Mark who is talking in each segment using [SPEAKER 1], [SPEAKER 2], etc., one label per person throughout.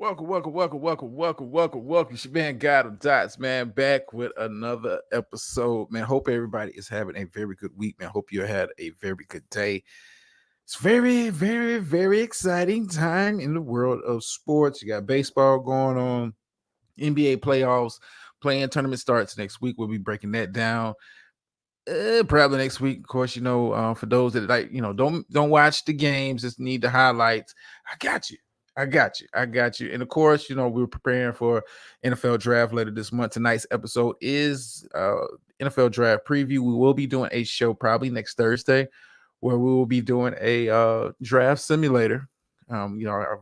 [SPEAKER 1] Welcome. It's your man, God of Dots, man, back with another episode, man. Hope everybody is having a very good week, man. Hope you had a very good day. It's very exciting time in the world of sports. You got baseball going on, NBA playoffs, playing tournament starts next week. We'll be breaking that down. Probably next week, of course. For those that don't watch the games, just need the highlights. I got you. I got you. And of course, we're preparing for NFL draft later this month. Tonight's episode is NFL draft preview. We will be doing a show probably next Thursday where we will be doing a draft simulator. I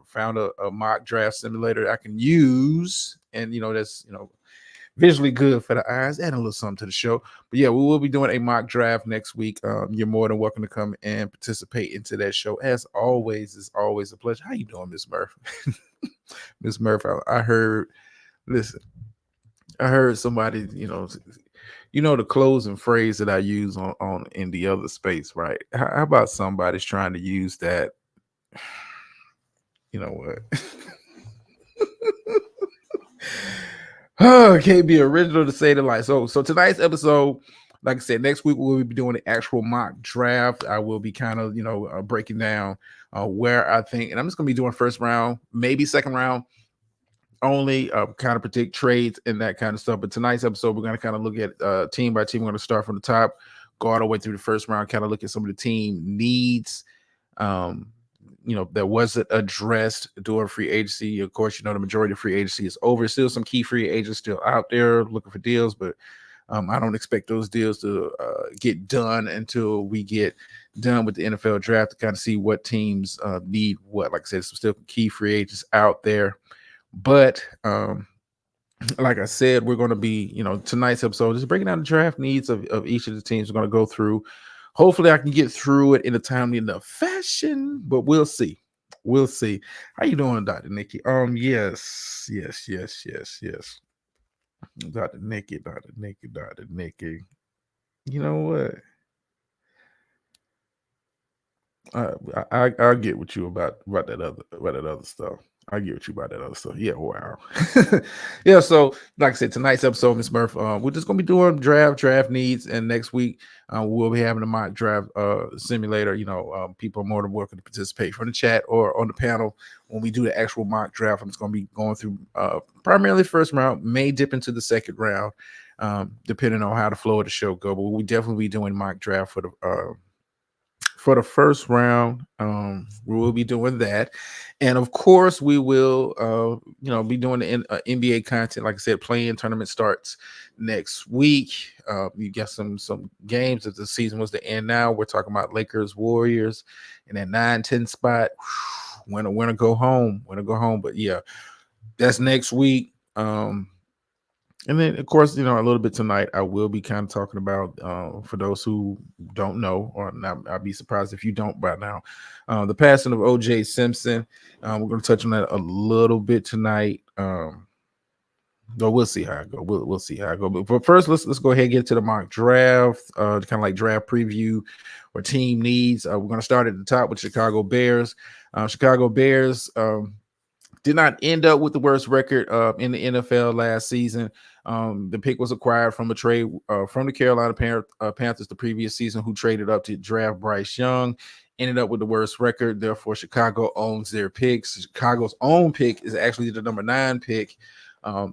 [SPEAKER 1] found a mock draft simulator I can use, and that's visually good for the eyes, adding a little something to the show. But yeah, we will be doing a mock draft next week. You're more than welcome to come and participate into that show. As always, it's always a pleasure. How you doing, Miss Murph? Miss Murph, I heard. Listen, I heard somebody. The closing phrase that I use on in the other space, right? How about somebody's trying to use that? You know what? Oh, it can't be original to say the like. So tonight's episode, like I said, next week we'll be doing the actual mock draft. I will be kind of breaking down where I think, and I'm just gonna be doing first round, maybe second round only, kind of predict trades and that kind of stuff. But tonight's episode, we're gonna kind of look at team by team. We're gonna start from the top, go all the way through the first round, kind of look at some of the team needs. That wasn't addressed during free agency. Of course, the majority of free agency is over. Still some key free agents still out there looking for deals, but I don't expect those deals to get done until we get done with the NFL draft to kind of see what teams need what. Like I said, some still key free agents out there. But like I said, we're going to be, tonight's episode is breaking down the draft needs of each of the teams. We're going to go through. Hopefully, I can get through it in a timely enough fashion, but we'll see. We'll see. How you doing, Dr. Nikki? Yes. Dr. Nikki. You know what? I'll get with you about that other stuff. I'll get with you about that other stuff. Yeah, wow. Yeah, so like I said, tonight's episode, Miss Murph, we're just gonna be doing draft needs, and next week we'll be having a mock draft simulator. People are more than welcome to participate from the chat or on the panel when we do the actual mock draft. I'm just gonna be going through primarily first round, may dip into the second round, depending on how the flow of the show go. But we'll definitely be doing mock draft for the first round. We will be doing that, and of course we will be doing the NBA content. Like I said, playing tournament starts next week. You got some games as the season was to end. Now we're talking about Lakers Warriors in that 9-10 spot. Winner go home. But yeah, that's next week. And then, of course, a little bit tonight, I will be kind of talking about, for those who don't know, or not, I'd be surprised if you don't by now, the passing of O.J. Simpson. We're going to touch on that a little bit tonight. But we'll see how I go. We'll see how I go. But first, let's go ahead and get to the mock draft, kind of like draft preview or team needs. We're going to start at the top with Chicago Bears. Chicago Bears did not end up with the worst record in the NFL last season. The pick was acquired from a trade from the Carolina Panthers the previous season, who traded up to draft Bryce Young. Ended up with the worst record. Therefore, Chicago owns their picks. Chicago's own pick is actually the number 9 pick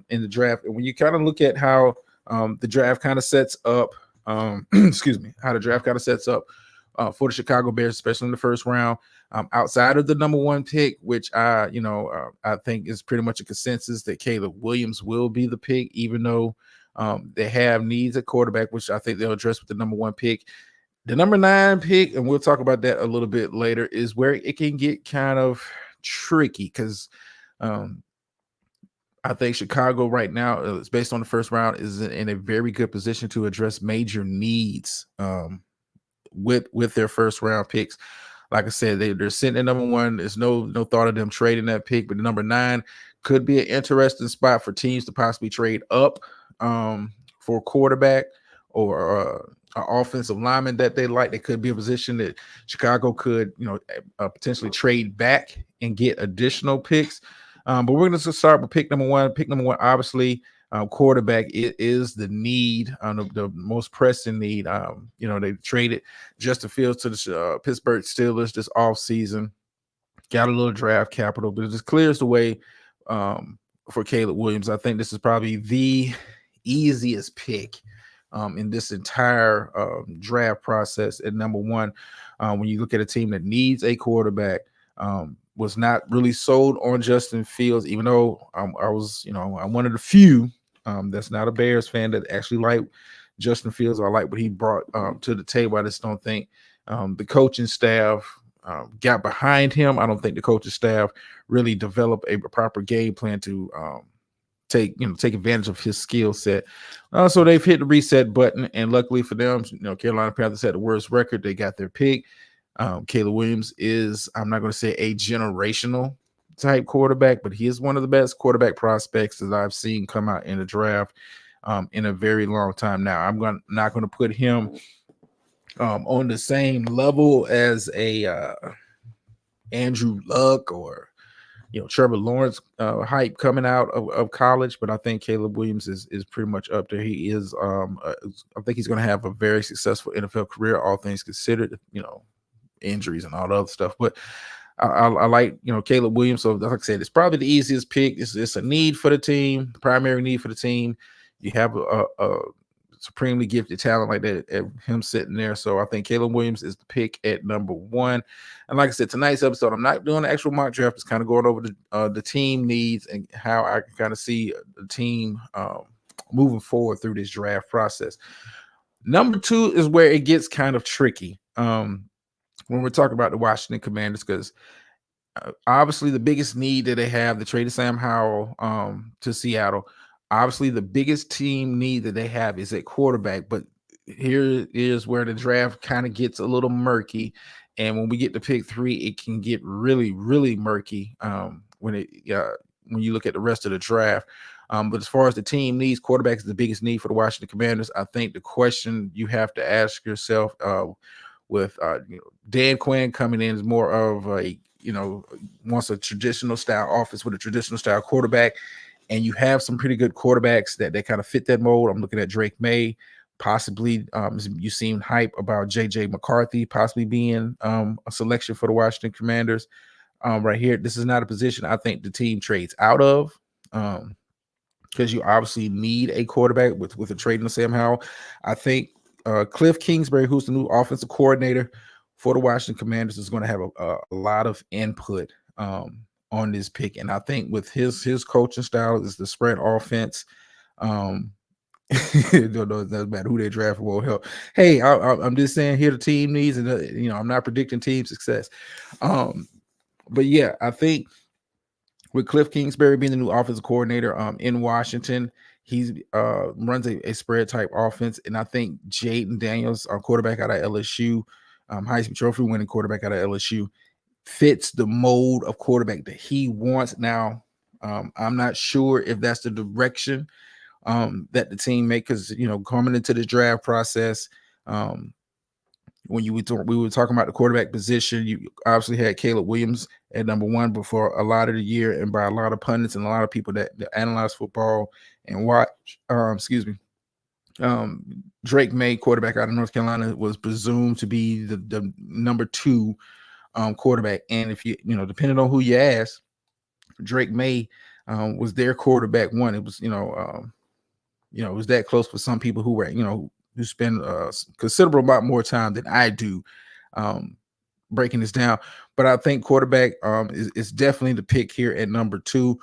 [SPEAKER 1] in the draft. And when you kind of look at how the draft kind of sets up, how the draft kind of sets up for the Chicago Bears, especially in the first round, outside of the number 1 pick, which I think is pretty much a consensus that Caleb Williams will be the pick, even though they have needs at quarterback, which I think they'll address with the number 1 pick. The number 9 pick, and we'll talk about that a little bit later, is where it can get kind of tricky because I think Chicago right now, it's based on the first round, is in a very good position to address major needs with their first round picks. Like I said, they're sitting at number 1. There's no thought of them trading that pick, but the number 9 could be an interesting spot for teams to possibly trade up for a quarterback or an offensive lineman that they like. They could be a position that Chicago could potentially trade back and get additional picks. But we're going to start with pick number one. Pick number one, obviously, quarterback. It is the need, the most pressing need. They traded Justin Fields to the Pittsburgh Steelers this offseason. Got a little draft capital, but it just clears the way for Caleb Williams. I think this is probably the easiest pick in this entire draft process at number one. When you look at a team that needs a quarterback, was not really sold on Justin Fields, even though I'm one of the few that's not a Bears fan that actually like Justin Fields. I like what he brought to the table. I just don't think the coaching staff got behind him. I don't think the coaching staff really developed a proper game plan to take advantage of his skill set. So they've hit the reset button, and luckily for them, Carolina Panthers had the worst record. They got their pick. Caleb Williams is, I'm not going to say a generational type quarterback, but he is one of the best quarterback prospects that I've seen come out in the draft in a very long time now. I'm not going to put him on the same level as a Andrew Luck or Trevor Lawrence hype coming out of college, but I think Caleb Williams is pretty much up there. He is I think he's going to have a very successful NFL career, all things considered, injuries and all the other stuff. But I like Caleb Williams. So like I said, it's probably the easiest pick. It's a need for the team, the primary need for the team. You have a supremely gifted talent like that, him sitting there. So I think Caleb Williams is the pick at number one. And like I said, tonight's episode, I'm not doing the actual mock draft. It's kind of going over the team needs and how I can kind of see the team moving forward through this draft process. Number two is where it gets kind of tricky when we're talking about the Washington Commanders, because obviously the biggest need that they have, the trade of Sam Howell to Seattle. Obviously, the biggest team need that they have is at quarterback, but here is where the draft kind of gets a little murky. And when we get to pick 3, it can get really, really murky when you look at the rest of the draft. But as far as the team needs, quarterback is the biggest need for the Washington Commanders. I think the question you have to ask yourself with Dan Quinn coming in is more of wants a traditional style offense with a traditional style quarterback. And you have some pretty good quarterbacks that kind of fit that mold. I'm looking at Drake May, possibly. You seem hype about J.J. McCarthy possibly being a selection for the Washington Commanders. Right here, this is not a position I think the team trades out of because you obviously need a quarterback with a trade in Sam Howell. I think Cliff Kingsbury, who's the new offensive coordinator for the Washington Commanders, is going to have a lot of input on this pick. And I think with his coaching style is the spread offense. It doesn't matter who they draft will help. Hey, I'm just saying here the team needs, and I'm not predicting team success. But yeah, I think with Cliff Kingsbury being the new offensive coordinator in Washington, he runs a spread type offense, and I think Jaden Daniels, our quarterback out of LSU, Heisman Trophy winning quarterback out of LSU, fits the mold of quarterback that he wants. Now, I'm not sure if that's the direction that the team make, because coming into the draft process, when we were talking about the quarterback position, you obviously had Caleb Williams at number one before a lot of the year, and by a lot of pundits and a lot of people that analyze football and watch, Drake May, quarterback out of North Carolina, was presumed to be the number 2 quarterback. And if you depending on who you ask, Drake May was their quarterback 1. It was it was that close for some people who were who spend a considerable amount more time than I do breaking this down. But I think quarterback is definitely the pick here at number 2.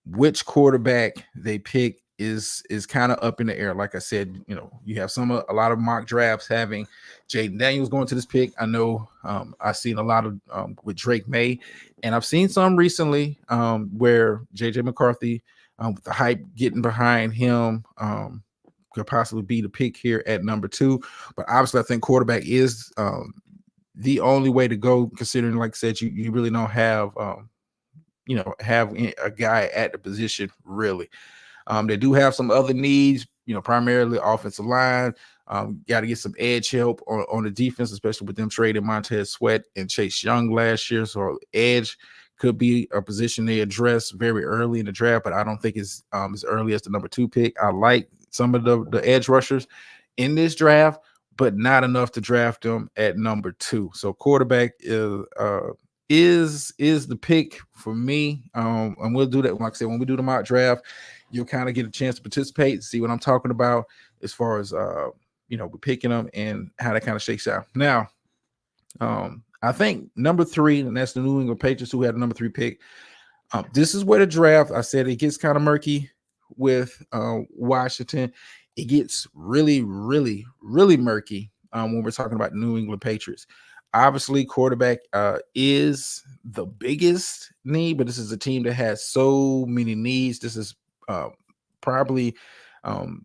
[SPEAKER 1] Which quarterback they pick is kind of up in the air. Like I said, you have a lot of mock drafts having Jaden Daniels going to this pick. I know I've seen a lot of with Drake May, and I've seen some recently where J.J. McCarthy, with the hype getting behind him, could possibly be the pick here at number 2. But obviously, I think quarterback is the only way to go, considering, like I said, you really don't have have a guy at the position really. They do have some other needs, primarily offensive line. Got to get some edge help on the defense, especially with them trading Montez Sweat and Chase Young last year. So edge could be a position they address very early in the draft, but I don't think it's as early as the number 2 pick. I like some of the edge rushers in this draft, but not enough to draft them at number 2. So quarterback is the pick for me. And we'll do that. Like I said, when we do the mock draft, you'll kind of get a chance to participate, see what I'm talking about as far as we're picking them and how that kind of shakes out. Now, I think number 3, and that's the New England Patriots, who had the number 3 pick. This is where the draft, I said, it gets kind of murky with Washington. It gets really, really, really murky when we're talking about the New England Patriots. Obviously, quarterback is the biggest need, but this is a team that has so many needs. This is probably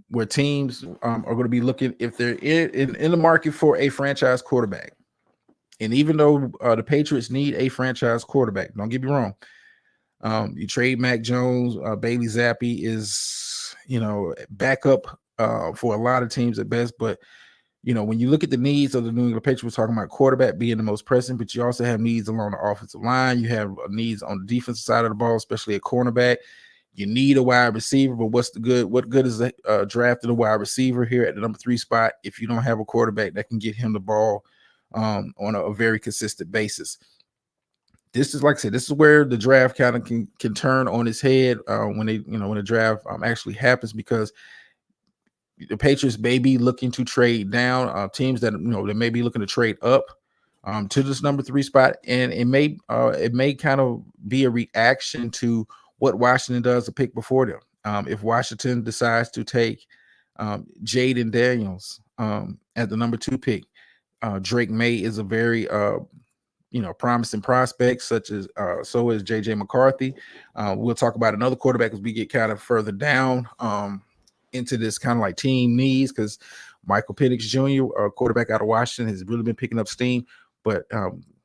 [SPEAKER 1] where teams are going to be looking if they're in the market for a franchise quarterback. And even though the Patriots need a franchise quarterback, don't get me wrong. You trade Mac Jones, Bailey Zappi is, backup for a lot of teams at best. But, when you look at the needs of the New England Patriots, we're talking about quarterback being the most pressing, but you also have needs along the offensive line. You have needs on the defensive side of the ball, especially at cornerback. You need a wide receiver, but what good is drafting a wide receiver here at the number 3 spot if you don't have a quarterback that can get him the ball on a very consistent basis? This is, like I said, this is where the draft kind of can turn on its head when the draft actually happens, because the Patriots may be looking to trade down. Teams that they may be looking to trade up to this number 3 spot, and it may kind of be a reaction to what Washington does to pick before them. If Washington decides to take Jaden Daniels at the number 2 pick, Drake May is a very promising prospect, such as so is JJ McCarthy. We'll talk about another quarterback as we get kind of further down into this kind of like team needs, because Michael Penix Jr., quarterback out of Washington, has really been picking up steam. But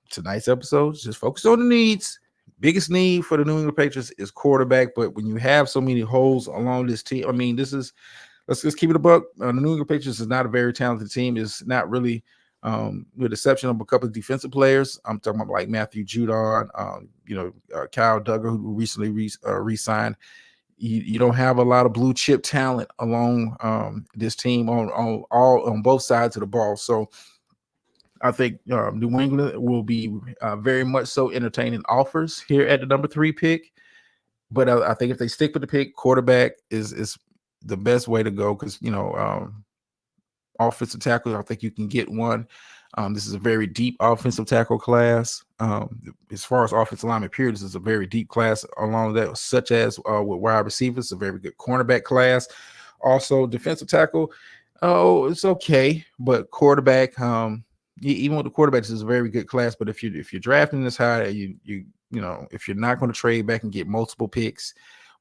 [SPEAKER 1] tonight's episode is just focus on the needs. Biggest need for the New England Patriots is quarterback. But when you have so many holes along this team, let's just keep it a buck. The New England Patriots is not a very talented team. It's not really, with the exception of a couple of defensive players. I'm talking about like Matthew Judon, Kyle Duggar, who recently re-signed. You don't have a lot of blue chip talent along this team on both sides of the ball. So I think New England will be very much so entertaining offers here at the number 3 pick. But I think if they stick with the pick, quarterback is the best way to go, because offensive tackle, I think you can get one. This is a very deep offensive tackle class. As far as offensive lineman period, this is a very deep class along that, such as with wide receivers, a very good cornerback class. Also, defensive tackle, it's okay, but quarterback, even with the quarterbacks, this is a very good class. But if you're drafting this high, if you're not going to trade back and get multiple picks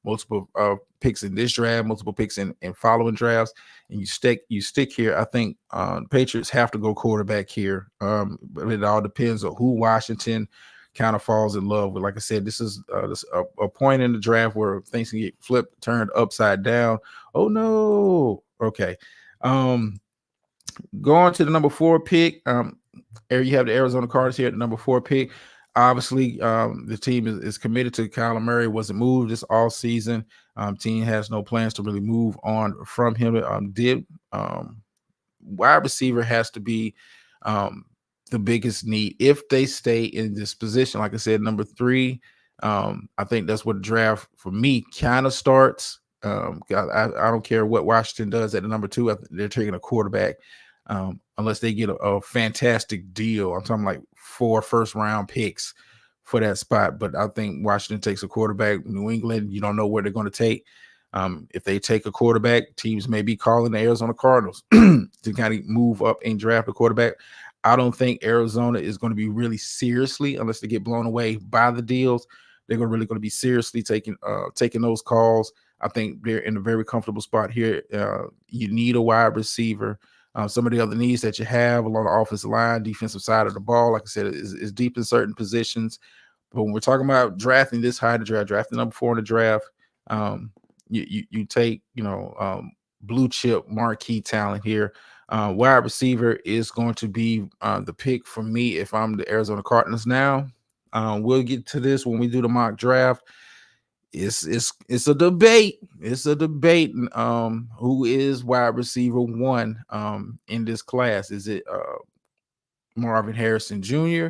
[SPEAKER 1] in this draft, multiple picks in following drafts, and you stick here, I think the Patriots have to go quarterback here. But it all depends on who Washington kind of falls in love with. Like I said, this is a point in the draft where things can get flipped, turned upside down. Oh no. Okay. Going to the number 4 pick, you have the Arizona Cardinals here at the number 4 pick. Obviously, the team is committed to Kyler Murray. Wasn't moved this all season. Team has no plans to really move on from him. Wide receiver has to be the biggest need if they stay in this position. Like I said, number 3. I think that's what the draft for me kind of starts. I don't care what Washington does at the number 2. They're taking a quarterback. Unless they get a fantastic deal. I'm talking like 4 first-round picks for that spot. But I think Washington takes a quarterback. New England, you don't know where they're going to take. If they take a quarterback, teams may be calling the Arizona Cardinals to kind of move up and draft a quarterback. I don't think Arizona is going to be really seriously, unless they get blown away by the deals, they're really going to be seriously taking those calls. I think they're in a very comfortable spot here. You need a wide receiver. Some of the other needs that you have along the offensive line, defensive side of the ball, like I said, is deep in certain positions. But when we're talking about drafting this high, drafting number 4 in the draft, you take blue chip marquee talent here. Wide receiver is going to be the pick for me if I'm the Arizona Cardinals now. We'll get to this when we do the mock draft. It's a debate. It's a debate. Who is wide receiver one in this class? Is it Marvin Harrison Jr.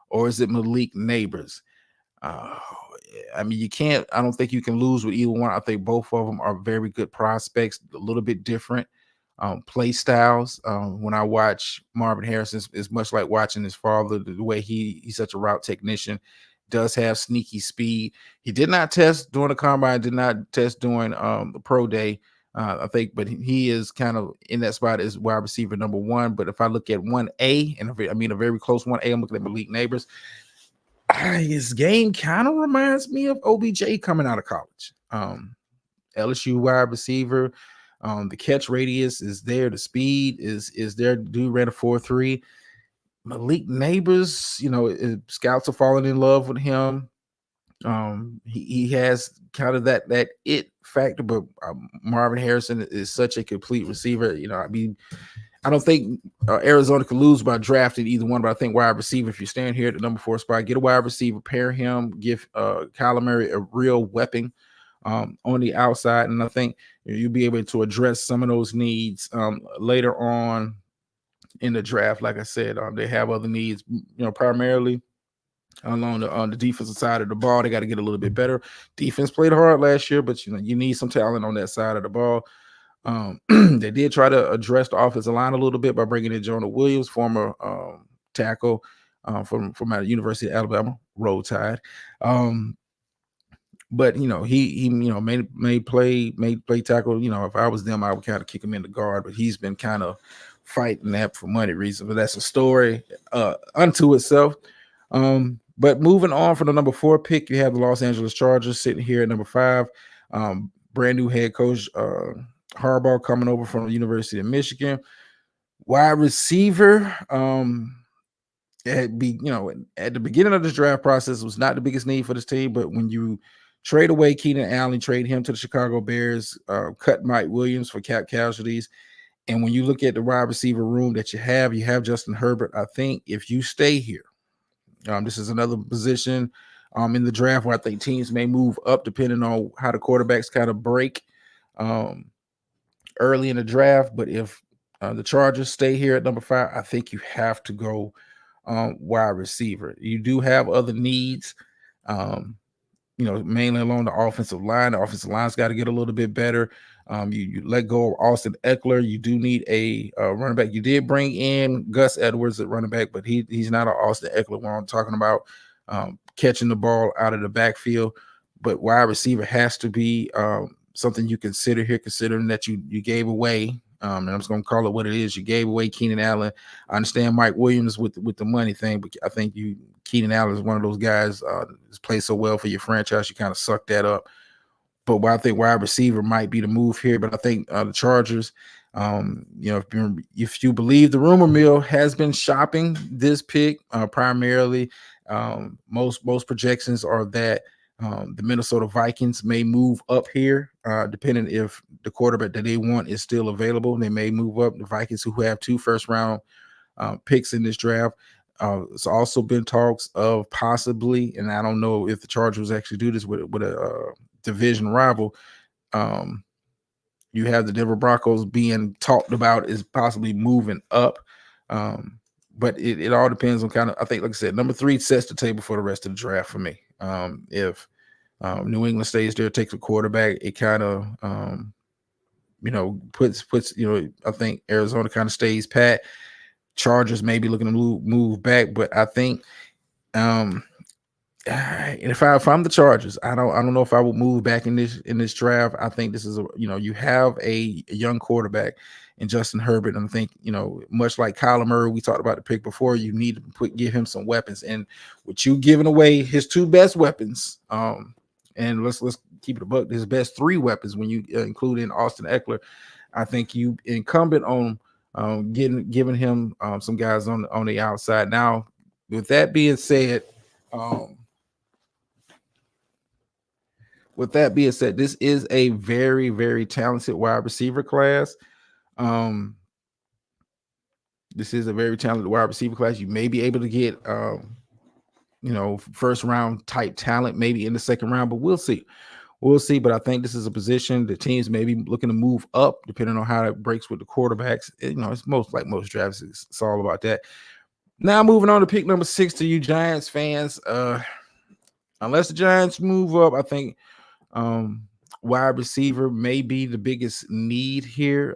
[SPEAKER 1] or is it Malik Neighbors? I mean, you can't. I don't think you can lose with either one. I think both of them are very good prospects. A little bit different play styles. When I watch Marvin Harrison, it's much like watching his father. The way he's such a route technician, does have sneaky speed. He did not test during the combine. Did not test during the pro day. I think, but he is kind of in that spot as wide receiver number one. But if I look at 1A, and I mean a very close 1A, I'm looking at Malik Neighbors. His game kind of reminds me of OBJ coming out of college. LSU wide receiver. The catch radius is there. The speed is there. Dude ran a 4.3. Malik Neighbors, scouts are falling in love with him. He has kind of that it factor, but Marvin Harrison is such a complete receiver. I mean, I don't think Arizona could lose by drafting either one, but I think wide receiver, if you're staying here at the number 4 spot, get a wide receiver, pair him, give Kyler Murray a real weapon on the outside. And I think you'll be able to address some of those needs later on in the draft. Like I said, they have other needs, primarily along on the defensive side of the ball. They got to get a little bit better. Defense played hard last year, but you need some talent on that side of the ball. They did try to address the offensive line a little bit by bringing in Jonah Williams, former tackle from out of University of Alabama, Roll Tide. But he may play tackle. If I was them, I would kind of kick him in the guard. But he's been kind of fighting that for money reasons. But that's a story unto itself. But moving on from the number 4 pick, you have the Los Angeles Chargers sitting here at number 5. Brand new head coach Harbaugh coming over from the University of Michigan. Wide receiver, at the beginning of this draft process was not the biggest need for this team, but when you trade away Keenan Allen, trade him to the Chicago Bears, cut Mike Williams for cap casualties, and when you look at the wide receiver room that you have Justin Herbert. I think if you stay here, this is another position in the draft where I think teams may move up depending on how the quarterbacks kind of break early in the draft. But if the Chargers stay here at number 5, I think you have to go wide receiver. You do have other needs, mainly along the offensive line. The offensive line's got to get a little bit better. You let go of Austin Eckler. You do need a running back. You did bring in Gus Edwards at running back, but he's not an Austin Eckler when I'm talking about catching the ball out of the backfield. But wide receiver has to be something you consider here, considering that you gave away, and I'm just going to call it what it is. You gave away Keenan Allen. I understand Mike Williams with the money thing, but I think Keenan Allen is one of those guys that's played so well for your franchise. You kind of suck that up. But I think wide receiver might be the move here. But I think the Chargers, if you believe the rumor mill has been shopping this pick primarily, most projections are that the Minnesota Vikings may move up here, depending if the quarterback that they want is still available. They may move up. The Vikings, who have 2 first-round picks in this draft. It's also been talks of possibly, and I don't know if the Chargers actually do this with a division rival. You have the Denver Broncos being talked about as possibly moving up. But it all depends on kind of, I think, like I said, number 3 sets the table for the rest of the draft for me. If New England stays there, takes a quarterback, it kind of, puts, I think Arizona kind of stays pat. Chargers may be looking to move back, but I think if I'm the Chargers, I don't know if I would move back in this draft. I think this is you have a young quarterback in Justin Herbert, and I think much like Kyler Murray, we talked about the pick before. You need to give him some weapons, and with you giving away his 2 best weapons, and let's keep it a buck, his best 3 weapons when you include in Austin Eckler, I think you incumbent on giving him some guys on the outside. Now, with that being said, this is a very, very talented wide receiver class. This is a very talented wide receiver class. You may be able to get first round type talent, maybe in the second round, but we'll see. We'll see. But I think this is a position the teams may be looking to move up, depending on how it breaks with the quarterbacks. It's most drafts. It's all about that. Now moving on to pick number 6 to you Giants fans. Unless the Giants move up, I think wide receiver may be the biggest need here.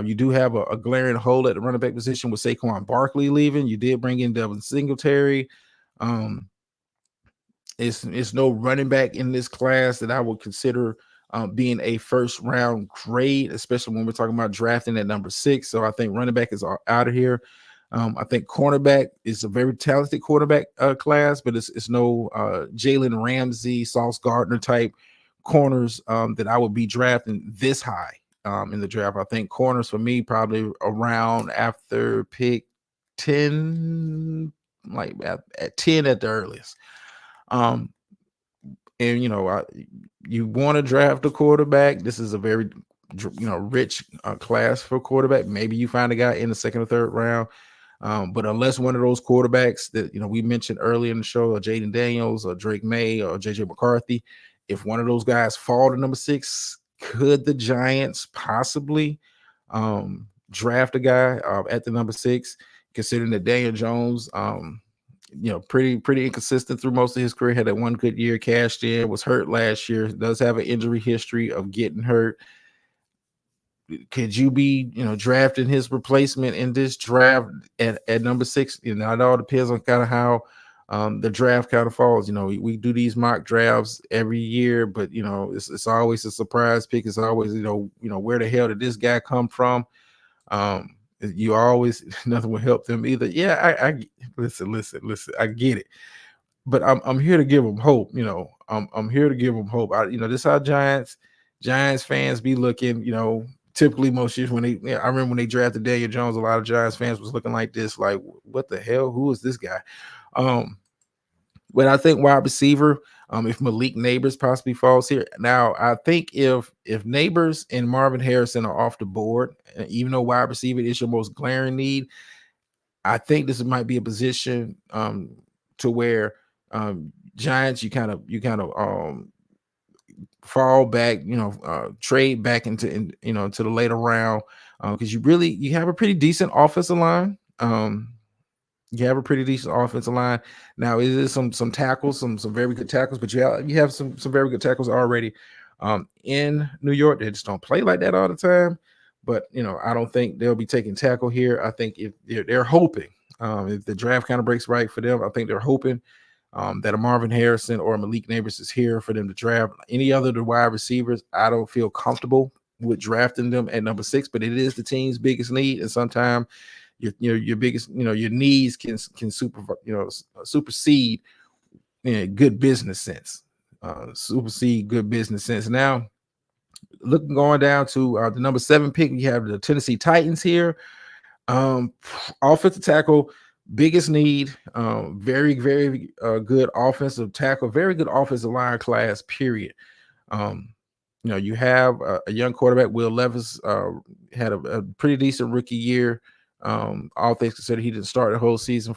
[SPEAKER 1] You do have a glaring hole at the running back position with Saquon Barkley leaving. You did bring in Devin Singletary. It's no running back in this class that I would consider being a first round grade, especially when we're talking about drafting at number 6. So I think running back is out of here. I think cornerback is a very talented quarterback class, but it's no Jalen Ramsey, Sauce Gardner type corners that I would be drafting this high in the draft. I think corners for me probably around after pick 10, like at 10 at the earliest. And you want to draft a quarterback. This is a very rich class for quarterback. Maybe you find a guy in the second or third round. But unless one of those quarterbacks that we mentioned earlier in the show, or Jaden Daniels or Drake May or JJ McCarthy, if one of those guys fall to number 6, could the Giants possibly draft a guy at the number 6, considering that Daniel Jones pretty inconsistent through most of his career, had that one good year, cashed in, was hurt last year, does have an injury history of getting hurt. Could you be, drafting his replacement in this draft at number 6? It all depends on kind of how the draft kind of falls. We do these mock drafts every year, but it's always a surprise pick. It's always, where the hell did this guy come from? You always nothing will help them either. Yeah, I listen. I get it, but I'm here to give them hope. I'm here to give them hope. This is how Giants fans be looking. Typically most years I remember when they drafted Daniel Jones, a lot of Giants fans was looking like this, like, what the hell? Who is this guy? But I think wide receiver, if Malik Nabers possibly falls here. Now, I think if Nabers and Marvin Harrison are off the board, even though wide receiver is your most glaring need, I think this might be a position to where Giants, you kind of fall back, trade back into to the later round, because you have a pretty decent offensive line. You have a pretty decent offensive line. Now, it is some tackles, some very good tackles, but you have some very good tackles already in New York. They just don't play like that all the time. But I don't think they'll be taking tackle here. I think if they're hoping, if the draft kind of breaks right for them, I think they're hoping that a Marvin Harrison or a Malik Nabers is here for them to draft. Any other the wide receivers, I don't feel comfortable with drafting them at number 6, but it is the team's biggest need, and sometimes your biggest, your needs can supersede good business sense. Supersede good business sense. Now, going down to the number 7 pick, you have the Tennessee Titans here. Offensive tackle, biggest need. Very, very good offensive tackle, very good offensive line class, period. You have a young quarterback, Will Levis, had a pretty decent rookie year. All things considered, he didn't start the whole season.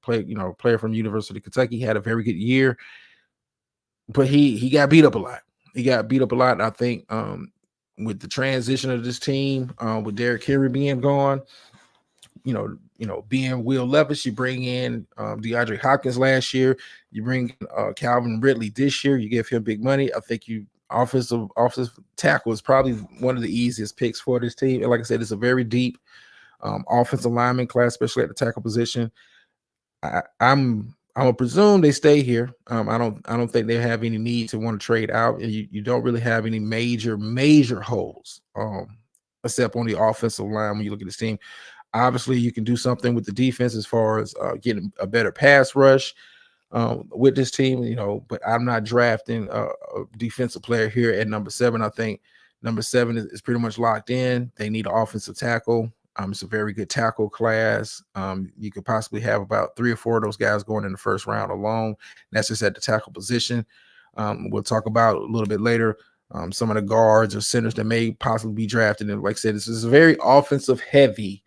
[SPEAKER 1] Player from University of Kentucky, had a very good year, but he got beat up a lot. And I think with the transition of this team, with Derrick Henry being gone, being Will Levis, you bring in DeAndre Hopkins last year, you bring Calvin Ridley this year, you give him big money. I think offensive tackle is probably one of the easiest picks for this team. And like I said, it's a very deep offensive lineman class, especially at the tackle position. I'm gonna presume they stay here. I don't think they have any need to want to trade out. You don't really have any major holes, except on the offensive line when you look at this team. Obviously, you can do something with the defense as far as getting a better pass rush with this team, but I'm not drafting a defensive player here at number 7. I think number 7 is pretty much locked in. They need an offensive tackle. It's a very good tackle class. You could possibly have about 3 or 4 of those guys going in the first round alone. That's just at the tackle position. We'll talk about a little bit later some of the guards or centers that may possibly be drafted. And like I said, this is a very offensive heavy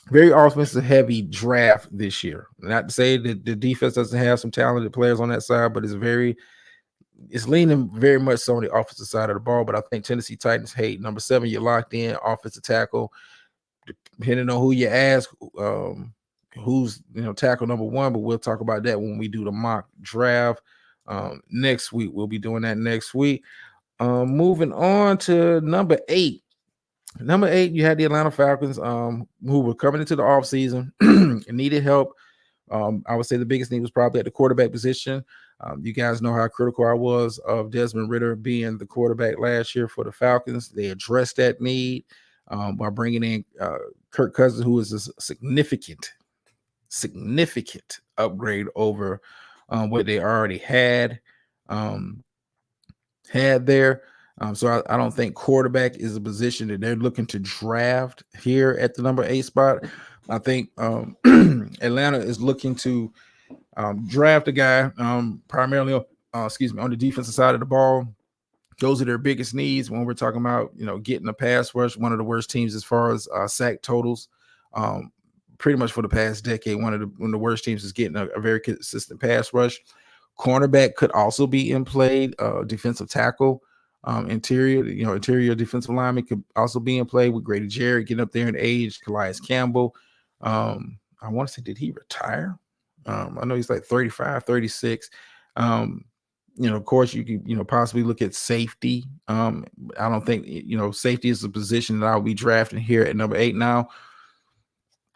[SPEAKER 1] very offensive heavy draft this year. Not to say that the defense doesn't have some talented players on that side, but it's leaning very much so on the offensive side of the ball. But I think Tennessee Titans, hey, number 7, you're locked in, offensive tackle. Depending on who you ask, who's tackle number 1, but we'll talk about that when we do the mock draft next week. We'll be doing that next week. Moving on to number 8. Number 8, you had the Atlanta Falcons, who were coming into the offseason and needed help. I would say the biggest need was probably at the quarterback position. You guys know how critical I was of Desmond Ridder being the quarterback last year for the Falcons. They addressed that need by bringing in Kirk Cousins, who is a significant upgrade over what they already had there. So I don't think quarterback is a position that they're looking to draft here at the number 8 spot. I think Atlanta is looking to draft a guy primarily on the defensive side of the ball. Those are their biggest needs when we're talking about getting a pass rush. One of the worst teams as far as sack totals, pretty much for the past decade. One of the worst teams is getting a very consistent pass rush. Cornerback could also be in play. Defensive tackle, interior defensive lineman could also be in play with Grady Jarrett getting up there in age. Calais Campbell. I want to say, did he retire? I know he's like 35, 36. Of course, you can possibly look at safety. I don't think safety is a position that I'll be drafting here at number 8 now.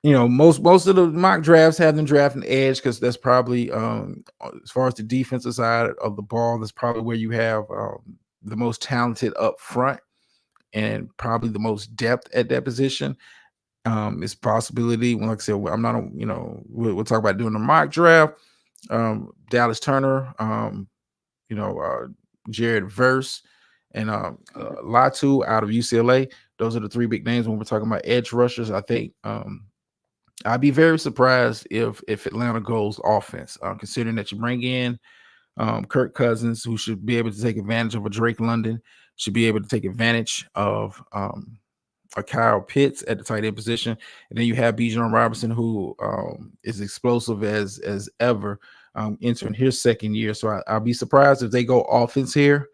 [SPEAKER 1] Most of the mock drafts have them drafting edge because that's probably as far as the defensive side of the ball, that's probably where you have the most talented up front and probably the most depth at that position. It's possibility. When, like I said, I'm not, we'll talk about doing the mock draft. Dallas Turner, Jared Verse, and Latu out of UCLA. Those are the 3 big names when we're talking about edge rushers. I think I'd be very surprised if Atlanta goes offense, considering that you bring in Kirk Cousins, who should be able to take advantage of a Drake London, should be able to take advantage of a Kyle Pitts at the tight end position, and then you have Bijan Robinson, who is explosive as ever, entering his second year. So I'll be surprised if they go offense here.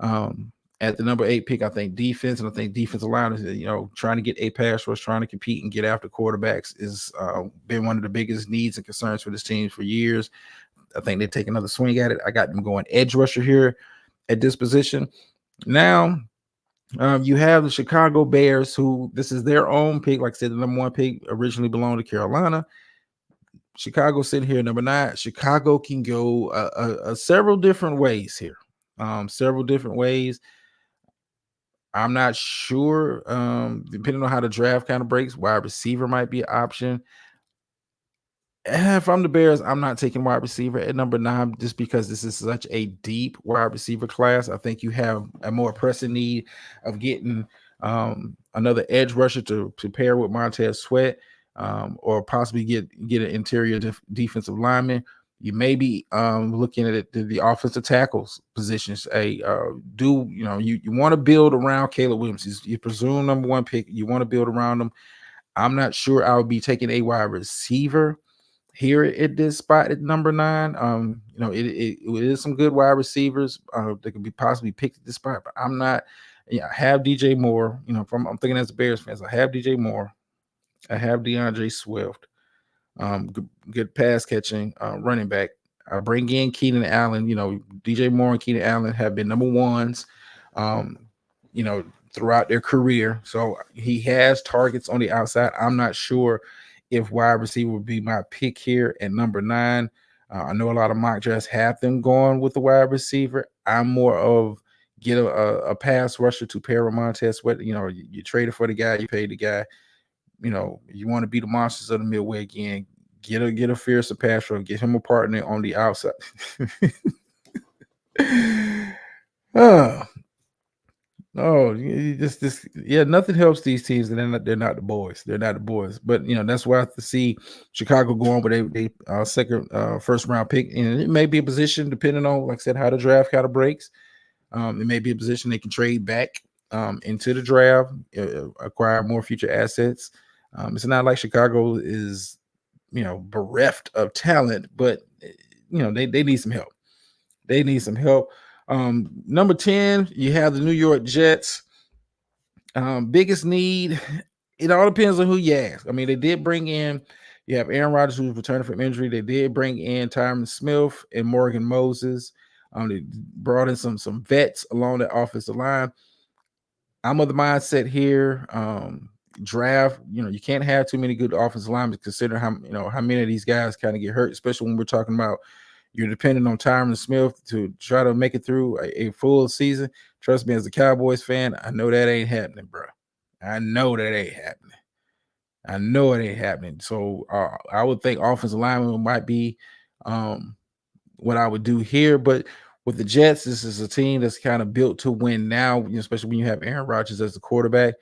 [SPEAKER 1] At the number 8 pick, I think defense, and I think defensive line is, trying to get a pass rush, trying to compete and get after quarterbacks is been one of the biggest needs and concerns for this team for years. I think they take another swing at it. I got them going edge rusher here at this position. Now, you have the Chicago Bears, who this is their own pick. Like I said, the number 1 pick originally belonged to Carolina. Chicago sitting here number 9. Chicago can go several different ways here. Several different ways. I'm not sure. Depending on how the draft kind of breaks, wide receiver might be an option. If I'm the Bears, I'm not taking wide receiver at number 9 just because this is such a deep wide receiver class. I think you have a more pressing need of getting another edge rusher to pair with Montez Sweat, or possibly get an interior defensive lineman. You may be looking at the offensive tackles positions. You want to build around Caleb Williams. You presume number 1 pick. You want to build around him. I'm not sure I would be taking a wide receiver here at this spot at number 9. It is some good wide receivers that could be possibly picked at this spot, but I'm not. I have DJ Moore. I'm thinking as a Bears fans, I have DJ Moore. I have DeAndre Swift. Good pass catching running back. I bring in Keenan Allen. DJ Moore and Keenan Allen have been number 1s, throughout their career. So he has targets on the outside. I'm not sure if wide receiver would be my pick here at number 9. I know a lot of mock drafts have them going with the wide receiver. I'm more of get a pass rusher to pair with Montez Sweat. You traded for the guy, you paid the guy. You want to be the monsters of the Midway again. Get a fearsome pass rusher, get him a partner on the outside. Nothing helps these teams, and they're not the boys. They're not the boys. But that's why I have to see Chicago going with a second first round pick, and it may be a position depending on, like I said, how the draft kind of breaks. It may be a position they can trade back into the draft, acquire more future assets. It's not like Chicago is, bereft of talent, but they need some help. They need some help. Number 10, you have the New York Jets. Biggest need, it all depends on who you ask. I mean, they did bring in, you have Aaron Rodgers who's returning from injury. They did bring in Tyron Smith and Morgan Moses. They brought in some vets along the offensive line. I'm of the mindset here. Draft, you can't have too many good offensive linemen considering how many of these guys kind of get hurt, especially when we're talking about you're depending on Tyron Smith to try to make it through a full season. Trust me, as a Cowboys fan, I know that ain't happening, bro. I know that ain't happening. I know it ain't happening. So I would think offensive lineman might be what I would do here. But with the Jets, this is a team that's kind of built to win now, especially when you have Aaron Rodgers as the quarterback.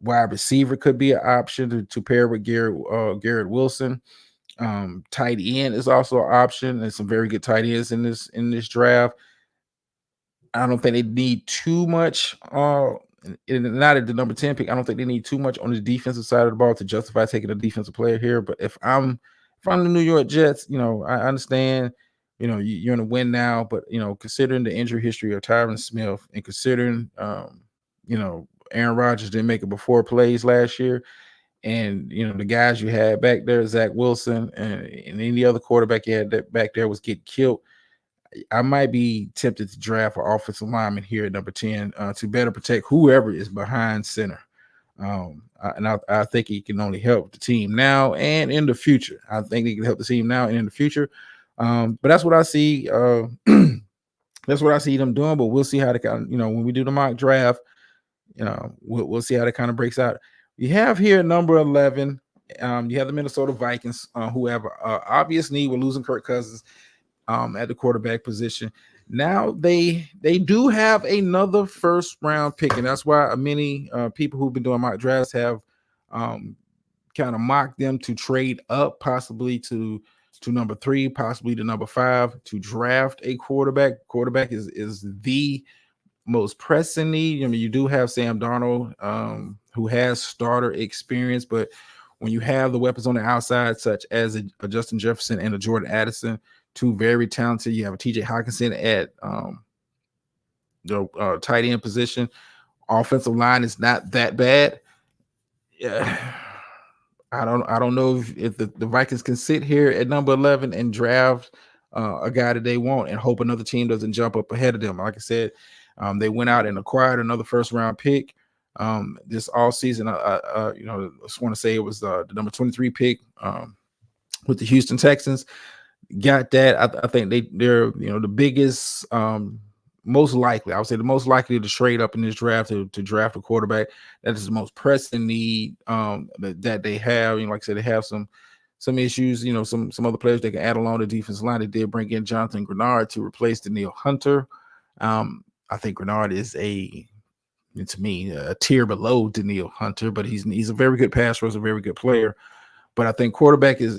[SPEAKER 1] Wide receiver could be an option to pair with Garrett Wilson. Tight end is also an option. There's some very good tight ends in this draft. I don't think they need too much. Not at the number 10 pick. I don't think they need too much on the defensive side of the ball to justify taking a defensive player here. But if I'm the New York Jets, I understand. You're gonna win now, but considering the injury history of Tyron Smith and considering Aaron Rodgers didn't make it before plays last year. And the guys you had back there, Zach Wilson, and any other quarterback you had that back there was getting killed. I might be tempted to draft an offensive lineman here at number 10 to better protect whoever is behind center. I think he can only help the team now and in the future. I think he can help the team now and in the future. But that's what I see. That's what I see them doing. But we'll see how they kind of, when we do the mock draft, we'll see how that kind of breaks out. You have here number 11. You have the Minnesota Vikings, who have obvious need with losing Kirk Cousins at the quarterback position. Now they do have another first round pick, and that's why many people who've been doing mock drafts have kind of mocked them to trade up, possibly to number 3, possibly to number 5 to draft a quarterback. Quarterback is the most pressing need. I mean, you do have Sam Darnold, who has starter experience, but when you have the weapons on the outside, such as a Justin Jefferson and a Jordan Addison, two very talented, you have a TJ Hockenson at the tight end position. Offensive line is not that bad. Yeah. I don't know if the Vikings can sit here at number 11 and draft a guy that they want and hope another team doesn't jump up ahead of them. Like I said, they went out and acquired another first round pick this all season. I just want to say it was the number 23 pick with the Houston Texans. Got that. I think they're the biggest, most likely. I would say the most likely to trade up in this draft to draft a quarterback. That is the most pressing need that they have. Like I said, they have some issues. Some other players they can add along the defensive line. They did bring in Jonathan Grenard to replace Danielle Hunter. I think Grenard is to me a tier below Danielle Hunter, but he's a very good passer, a very good player. But I think quarterback is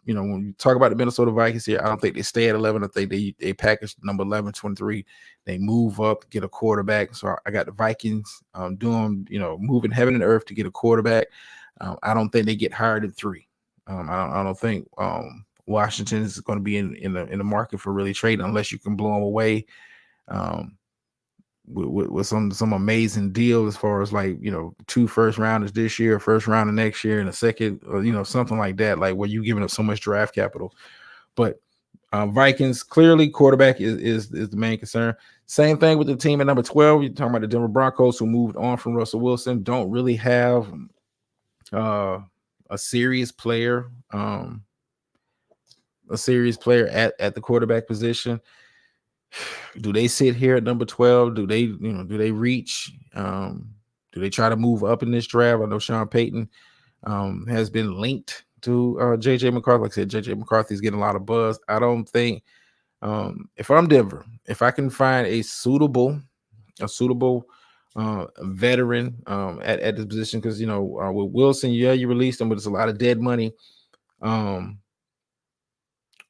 [SPEAKER 1] when you talk about the Minnesota Vikings here, I don't think they stay at 11. I think they package number 11, 23. They move up, get a quarterback. So I got the Vikings moving heaven and earth to get a quarterback. I don't think they get hired at 3. I don't think Washington is going to be in the market for really trading unless you can blow them away with some amazing deal as far as 2 first rounders this year, first rounder next year, and a second, or something like that, like where you giving up so much draft capital. But Vikings, clearly quarterback is the main concern. Same thing with the team at number 12. You're talking about the Denver Broncos, who moved on from Russell Wilson, don't really have a serious player at the quarterback position. Do they sit here at number 12? Do they reach? Do they try to move up in this draft? I know Sean Payton has been linked to JJ McCarthy. Like I said, JJ McCarthy is getting a lot of buzz. I don't think if I'm Denver, if I can find a suitable veteran at this position, because with Wilson, you released him, but it's a lot of dead money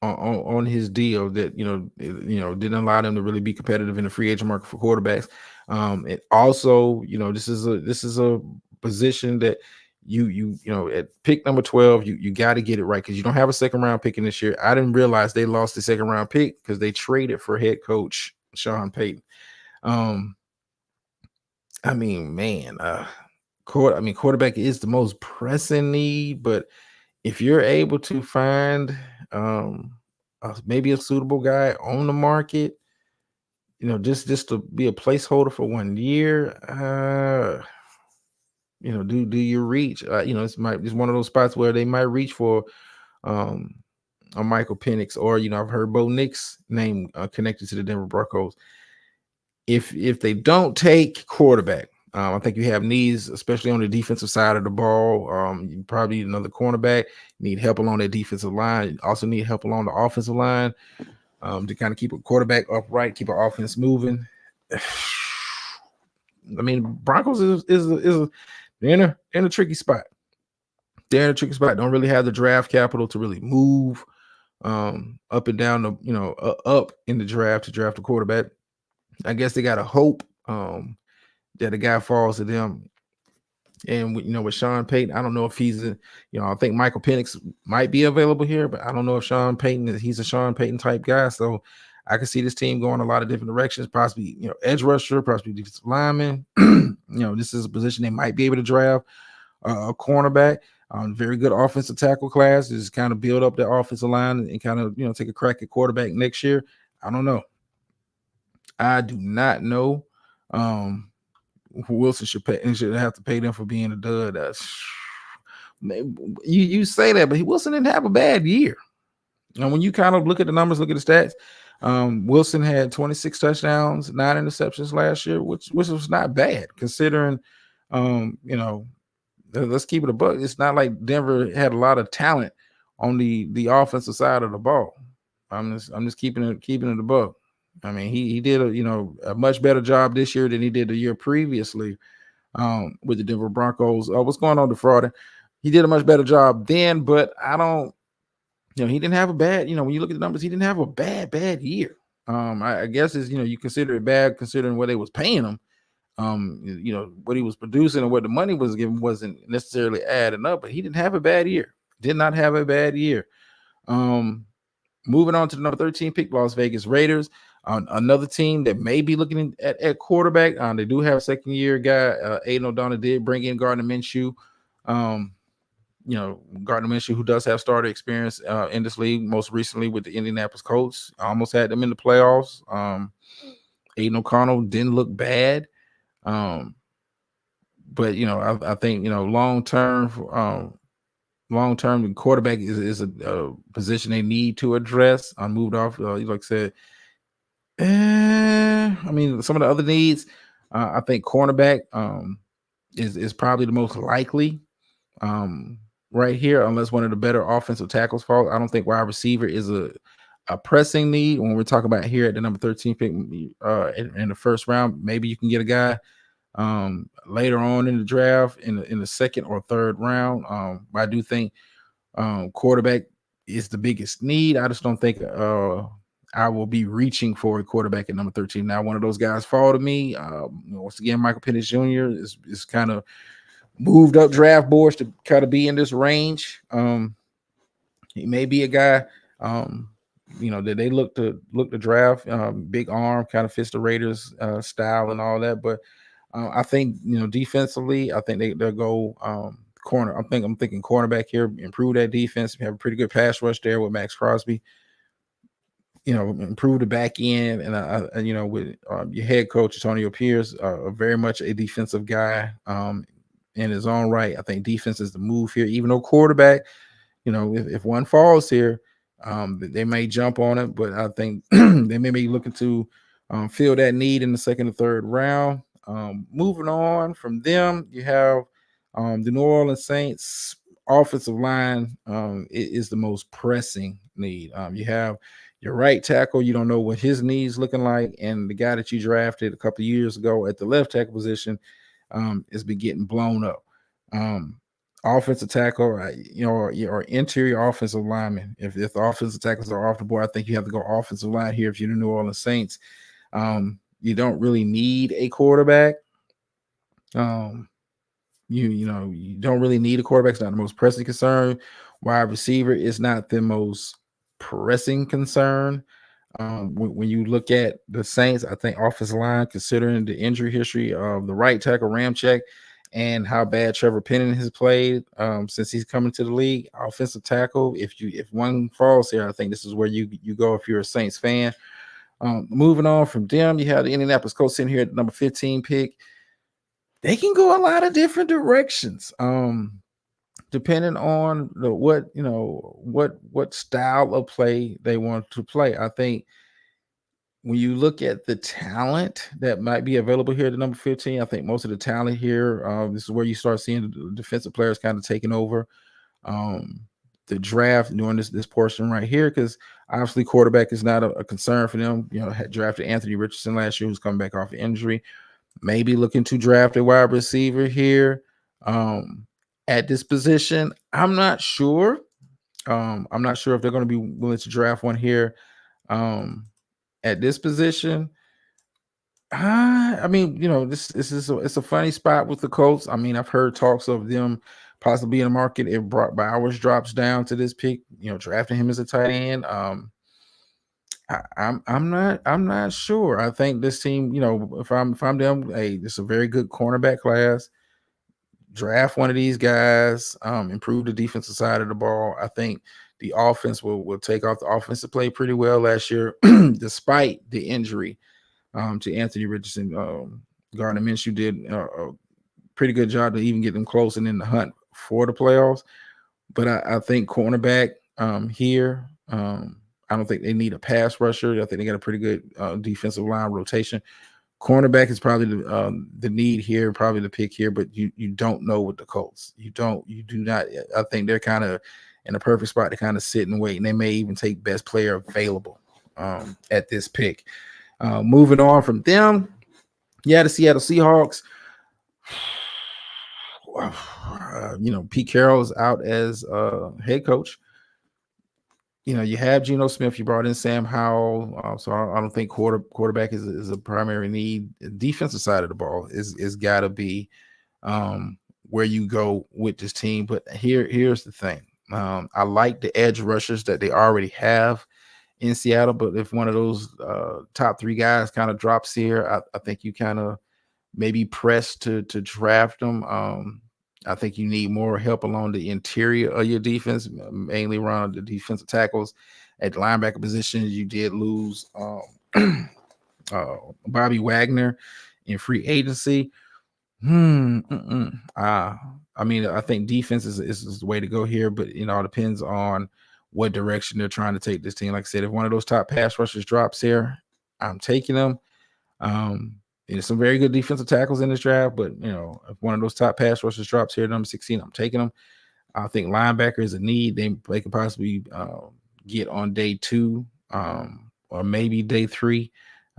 [SPEAKER 1] on his deal that didn't allow them to really be competitive in the free agent market for quarterbacks. It also, this is a position that you know, at pick number 12, you got to get it right because you don't have a second round pick in this year. I didn't realize they lost the second round pick because they traded for head coach Sean Payton. I mean, man, quarterback is the most pressing need, but if you're able to find maybe a suitable guy on the market, you know, just to be a placeholder for 1 year, you know, do you reach? You know, it's one of those spots where they might reach for um a Michael Penix, or you know, I've heard Bo Nix name connected to the Denver Broncos. If they don't take quarterback, I think you have needs, especially on the defensive side of the ball. You probably need another cornerback. You need help along that defensive line. You also need help along the offensive line to kind of keep a quarterback upright, keep an offense moving. I mean, Broncos is they're in a tricky spot. They're in a tricky spot. Don't really have the draft capital to really move up and down the, you know, up in the draft to draft a quarterback. I guess they got to hope that a guy falls to them. And you know, with Sean Payton, I don't know if he's you know, I think Michael Penix might be available here, but I don't know if Sean Payton he's a Sean Payton type guy. So I can see this team going a lot of different directions, possibly, you know, edge rusher, possibly defensive lineman. You know, this is a position they might be able to draft a cornerback. Very good offensive tackle class is kind of build up their offensive line and kind of, you know, take a crack at quarterback next year. I don't know. I do not know. Wilson should have to pay them for being a dud. You say that, but Wilson didn't have a bad year. And when you kind of look at the numbers, look at the stats, Wilson had 26 touchdowns, 9 interceptions last year, which was not bad considering, you know, let's keep it a buck. It's not like Denver had a lot of talent on the offensive side of the ball. I'm just keeping it a buck. I mean, he did a much better job this year than he did the year previously with the Denver Broncos. What's going on, DeFrauding? He did a much better job then, but I don't, you know, he didn't have a bad, you know, when you look at the numbers, he didn't have a bad year. I guess is, you know, you consider it bad considering what they was paying him. You know, what he was producing and what the money was given wasn't necessarily adding up, but he didn't have a bad year. Did not have a bad year. Moving on to the number 13 pick, Las Vegas Raiders. Another team that may be looking at quarterback. They do have a second-year guy. Aiden O'Donnell did bring in Gardner Minshew. You know, Gardner Minshew, who does have starter experience in this league, most recently with the Indianapolis Colts. Almost had them in the playoffs. Aiden O'Connell didn't look bad. But, you know, I think, you know, long-term, the quarterback is a position they need to address. I moved off, like I said, I mean, some of the other needs, I think cornerback is probably the most likely right here, unless one of the better offensive tackles falls. I don't think wide receiver is a pressing need when we're talking about here at the number 13 pick in the first round. Maybe you can get a guy later on in the draft in the second or third round. But I do think quarterback is the biggest need. I just don't think I will be reaching for a quarterback at number 13. Now, one of those guys fall to me. Once again, Michael Penix Jr. is kind of moved up draft boards to kind of be in this range. He may be a guy, you know, that they look to draft. Big arm, kind of fits the Raiders style and all that. But I think, you know, defensively, I think they'll go corner. I'm thinking cornerback here, improve that defense. We have a pretty good pass rush there with Max Crosby. You know, improve the back end, and you know, with your head coach Antonio Pierce, very much a defensive guy in his own right. I think defense is the move here, even though quarterback, you know, if one falls here, they may jump on it, but I think they may be looking to fill that need in the second or third round. Moving on from them, you have the New Orleans Saints offensive line is the most pressing need. You have your right tackle, you don't know what his knees looking like, and the guy that you drafted a couple of years ago at the left tackle position has been getting blown up. Offensive tackle, you know, or interior offensive lineman. If the offensive tackles are off the board, I think you have to go offensive line here if you're the New Orleans Saints. You don't really need a quarterback. You don't really need a quarterback. It's not the most pressing concern. Wide receiver is not the most pressing concern. When you look at the Saints, I think offensive line, considering the injury history of the right tackle Ramczyk and how bad Trevor Penning has played since he's coming to the league, offensive tackle. If one falls here, I think this is where you go if you're a Saints fan. Moving on from them, you have the Indianapolis Colts sitting here at number 15 pick. They can go a lot of different directions. Depending on what style of play they want to play. I think when you look at the talent that might be available here at the number 15, I think most of the talent here, this is where you start seeing the defensive players kind of taking over the draft during this portion right here, because obviously quarterback is not a concern for them. Had drafted Anthony Richardson last year, who's coming back off injury. Maybe looking to draft a wide receiver here. At this position, I'm not sure. I'm not sure if they're going to be willing to draft one here. At this position, I mean, this is it's a funny spot with the Colts. I mean, I've heard talks of them possibly in the market if Brock Bowers drops down to this pick. Drafting him as a tight end. I'm not sure. I think this team, if I'm them, hey, this is a very good cornerback class. Draft one of these guys, improve the defensive side of the ball. I think the offense will take off. The offensive play pretty well last year, despite the injury to Anthony Richardson. Gardner Minshew did a pretty good job to even get them close and in the hunt for the playoffs. But I think cornerback here, I don't think they need a pass rusher. I think they got a pretty good defensive line rotation. Cornerback is probably the need here, probably the pick here, but you don't know with the Colts. You do not. I think they're kind of in a perfect spot to kind of sit and wait, and they may even take best player available at this pick. Moving on from them, the Seattle Seahawks. Pete Carroll is out as head coach. You have Geno Smith. You brought in Sam Howell, so I don't think quarterback is a primary need. The defensive side of the ball is got to be where you go with this team. But here's the thing: I like the edge rushers that they already have in Seattle. But if one of those top three guys kind of drops here, I think you kind of maybe press to draft them. I think you need more help along the interior of your defense, mainly around the defensive tackles. At the linebacker position, you did lose Bobby Wagner in free agency. I mean, I think defense is the way to go here, but it all depends on what direction they're trying to take this team. Like I said, if one of those top pass rushers drops here, I'm taking them. There's some very good defensive tackles in this draft, but if one of those top pass rushers drops here, number 16, I'm taking them. I think linebacker is a need. They could possibly get on day 2 or maybe day 3.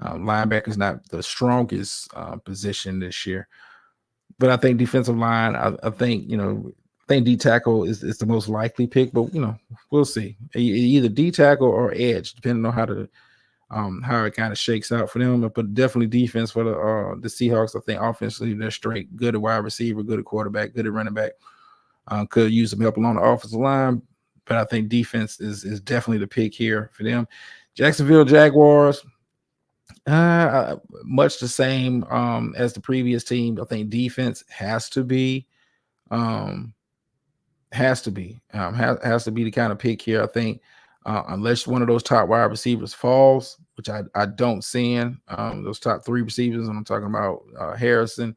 [SPEAKER 1] Linebacker is not the strongest position this year, but I think defensive line. I think D tackle is the most likely pick, but we'll see. Either D tackle or edge, depending on how it kind of shakes out for them, but definitely defense for the Seahawks. I think offensively they're straight, good at wide receiver, good at quarterback, good at running back. Could use some help along the offensive line, but I think defense is definitely the pick here for them. Jacksonville Jaguars, much the same as the previous team. I think defense has to be the kind of pick here. I think. Unless one of those top wide receivers falls, which I don't see in those top 3 receivers. And I'm talking about Harrison,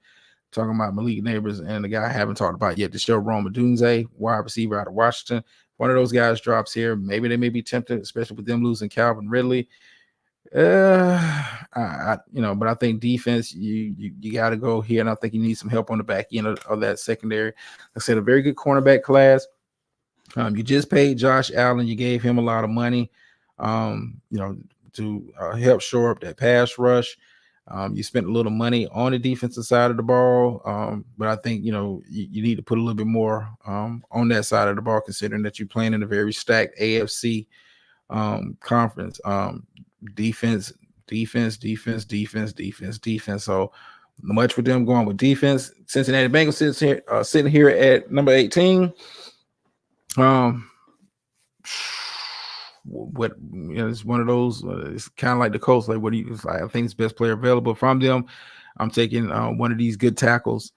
[SPEAKER 1] talking about Malik Neighbors, and the guy I haven't talked about yet, Rome Odunze, wide receiver out of Washington. One of those guys drops here. Maybe they may be tempted, especially with them losing Calvin Ridley. But I think defense, you got to go here, and I think you need some help on the back end of that secondary. Like I said, a very good cornerback class. You just paid Josh Allen. You gave him a lot of money, to help shore up that pass rush. You spent a little money on the defensive side of the ball, but I think you need to put a little bit more on that side of the ball, considering that you're playing in a very stacked AFC conference. Defense. So Much for them going with defense. Cincinnati Bengals sitting here at number 18. What it's one of those. It's kind of like the Colts. Like, what do you? I think it's best player available from them. I'm taking one of these good tackles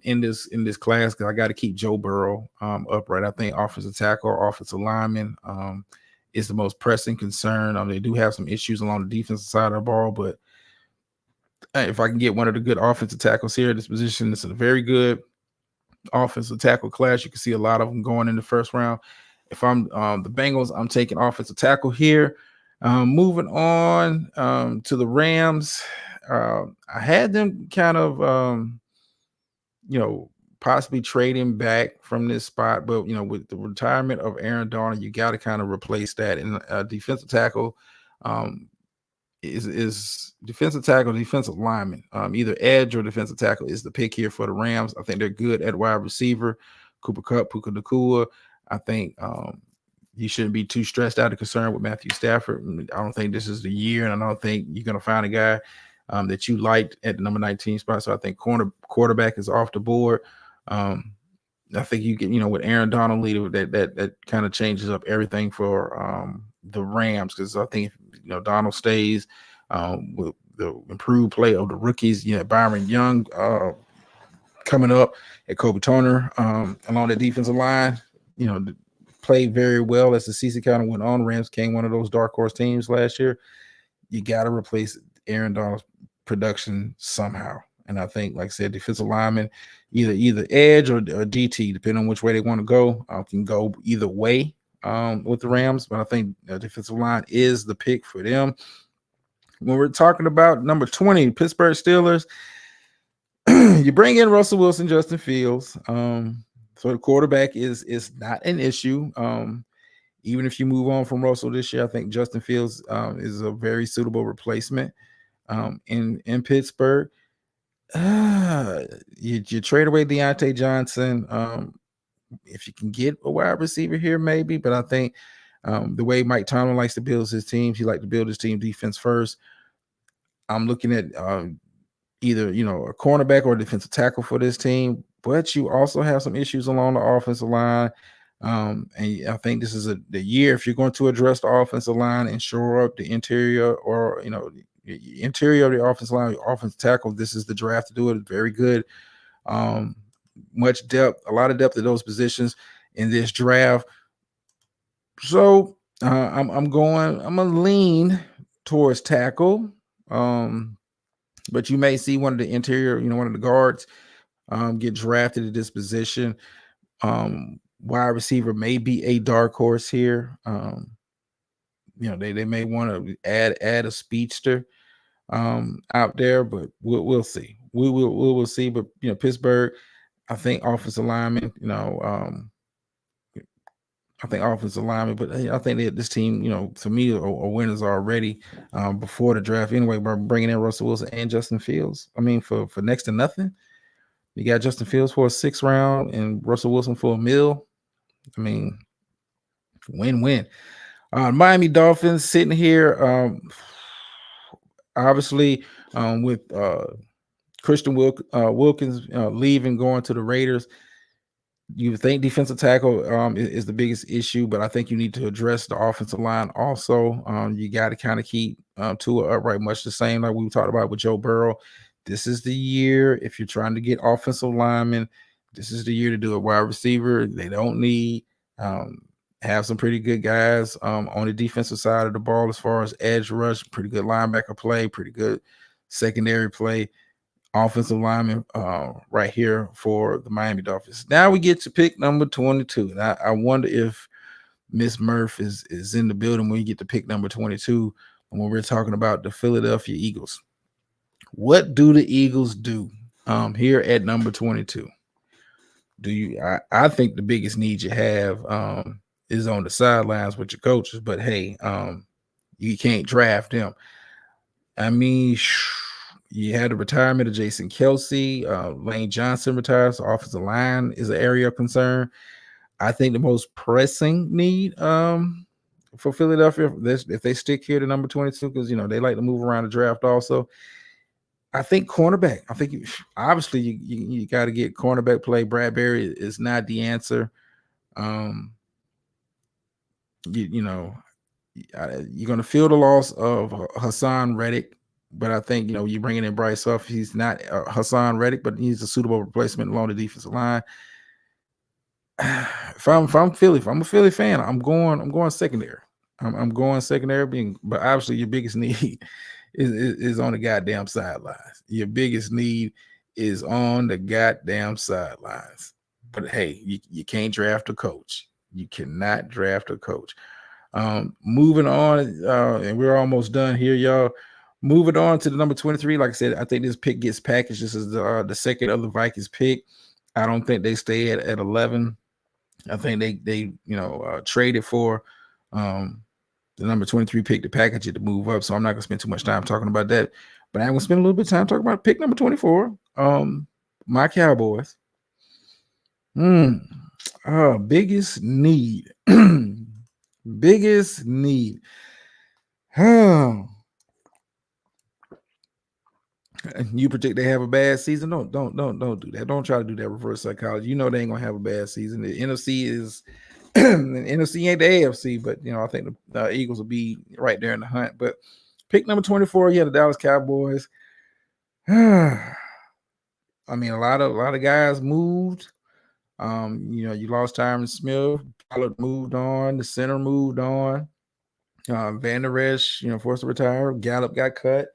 [SPEAKER 1] in this class because I got to keep Joe Burrow upright. I think offensive tackle or offensive lineman is the most pressing concern. They do have some issues along the defensive side of the ball, but if I can get one of the good offensive tackles here, this position is a very good offensive tackle class. You can see a lot of them going in the first round. If I'm the Bengals, I'm taking offensive tackle here. Moving on to the Rams. I had them kind of, possibly trading back from this spot, but with the retirement of Aaron Donald, you got to kind of replace that. And defensive tackle is defensive tackle, defensive lineman, either edge or defensive tackle is the pick here for the Rams. I think they're good at wide receiver. Cooper Kupp, Puka Nacua. I think you shouldn't be too stressed out and concerned with Matthew Stafford. I don't think this is the year, and I don't think you're going to find a guy that you liked at the number 19 spot. So I think quarterback is off the board. I think you get, with Aaron Donald leader, that kind of changes up everything for the Rams, because I think if Donald stays with the improved play of the rookies, Byron Young coming up at Kobe Turner along the defensive line, played very well as the season kind of went on. Rams came one of those dark horse teams last year. You got to replace Aaron Donald's production somehow. And I think, like I said, defensive lineman, either edge or DT, depending on which way they want to go, can go either way with the Rams. But I think defensive line is the pick for them. When we're talking about number 20, Pittsburgh Steelers, you bring in Russell Wilson, Justin Fields. So the quarterback is not an issue. Even if you move on from Russell this year, I think Justin Fields is a very suitable replacement in Pittsburgh. You trade away Deontay Johnson. If you can get a wide receiver here, maybe. But I think the way Mike Tomlin likes to build his teams, he likes to build his team defense first. I'm looking at either a cornerback or a defensive tackle for this team, but you also have some issues along the offensive line. And I think this is the year, if you're going to address the offensive line and shore up the interior or the interior of the offensive line, your offensive tackle, this is the draft to do it. Very good. Much depth, a lot of depth at those positions in this draft. So I'm gonna lean towards tackle. But you may see one of the interior, one of the guards get drafted at this position. Wide receiver may be a dark horse here. They may want to add a speedster out there, but we'll see. We will see. But Pittsburgh, I think offensive lineman, I think offensive lineman, but I think that this team, to me, are winners already before the draft anyway, by bringing in Russell Wilson and Justin Fields. I mean, for next to nothing. You got Justin Fields for a 6th round and Russell Wilson for $1 million. I mean, win-win. Miami Dolphins sitting here, obviously, with Christian Wilkins leaving, going to the Raiders. You think defensive tackle is the biggest issue, but I think you need to address the offensive line also. You got to kind of keep Tua upright, much the same like we talked about with Joe Burrow. This is the year, if you're trying to get offensive linemen, this is the year to do a wide receiver. They don't need have some pretty good guys on the defensive side of the ball as far as edge rush, pretty good linebacker play, pretty good secondary play. Offensive lineman right here for the Miami Dolphins. Now we get to pick number 22. And I wonder if Miss Murph is in the building when you get to pick number 22 when we're talking about the Philadelphia Eagles. What do the Eagles do here at number 22? I think the biggest need you have is on the sidelines with your coaches, but hey, you can't draft them. I mean, you had the retirement of Jason Kelsey. Lane Johnson retires. So offensive line is an area of concern. I think the most pressing need for Philadelphia, if they stick here to number 22, because they like to move around the draft also, I think cornerback. I think obviously you got to get cornerback play. Bradbury is not the answer. Um, you know, you're going to feel the loss of Hassan Reddick, but I think you bringing in Bryce Huff. He's not Hassan Reddick, but he's a suitable replacement along the defensive line. If I'm Philly, if I'm a Philly fan, I'm going secondary. I'm going secondary, but obviously your biggest need is on the goddamn sidelines. Your biggest need is on the goddamn sidelines. But hey, you can't draft a coach. You cannot draft a coach. Moving on, and we're almost done here, y'all. Moving on to the number 23. Like I said, I think this pick gets packaged. This is the second of the Vikings pick. I don't think they stay at 11. I think they traded for the number 23 pick to package it to move up. So I'm not gonna spend too much time talking about that. But I'm gonna spend a little bit of time talking about pick number 24. My Cowboys. Biggest need. Biggest need. You predict they have a bad season? Don't do that. Don't try to do that reverse psychology. You know they ain't gonna have a bad season. The NFC is the NFC ain't the AFC, but I think the Eagles will be right there in the hunt. But pick number 24, you had the Dallas Cowboys. I mean, a lot of guys moved. You lost Tyron Smith, Pollard moved on, the center moved on. Van Der Esch, forced to retire. Gallup got cut.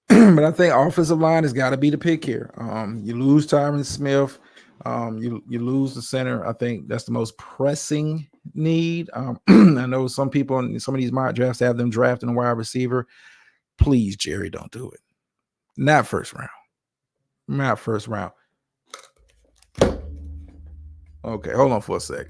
[SPEAKER 1] But I think offensive line has got to be the pick here. You lose Tyron Smith, you lose the center. I think that's the most pressing need. I know some people in some of these mock drafts have them drafting a wide receiver. Please, Jerry, don't do it. Not first round. Not first round. Okay, hold on for a sec.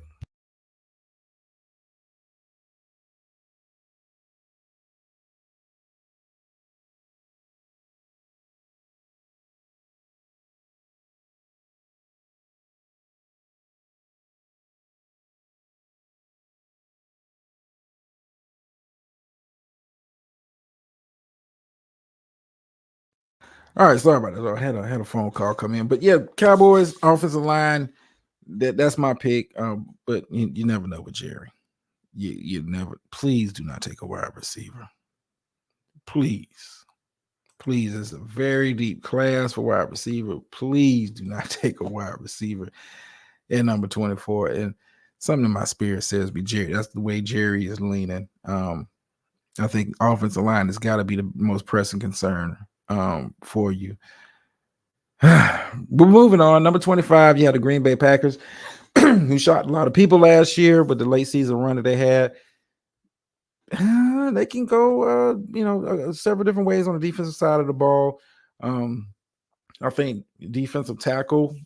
[SPEAKER 1] All right, sorry about that. I had a phone call come in, but yeah, Cowboys offensive line. That's my pick. But you never know with Jerry. You never. Please do not take a wide receiver. Please, it's a very deep class for wide receiver. Please do not take a wide receiver at number 24. And something in my spirit says be Jerry. That's the way Jerry is leaning. I think offensive line has got to be the most pressing concern for you. We're moving on. Number 25, you had the Green Bay Packers, who shot a lot of people last year, but the late season run that they had, they can go, several different ways on the defensive side of the ball. I think defensive tackle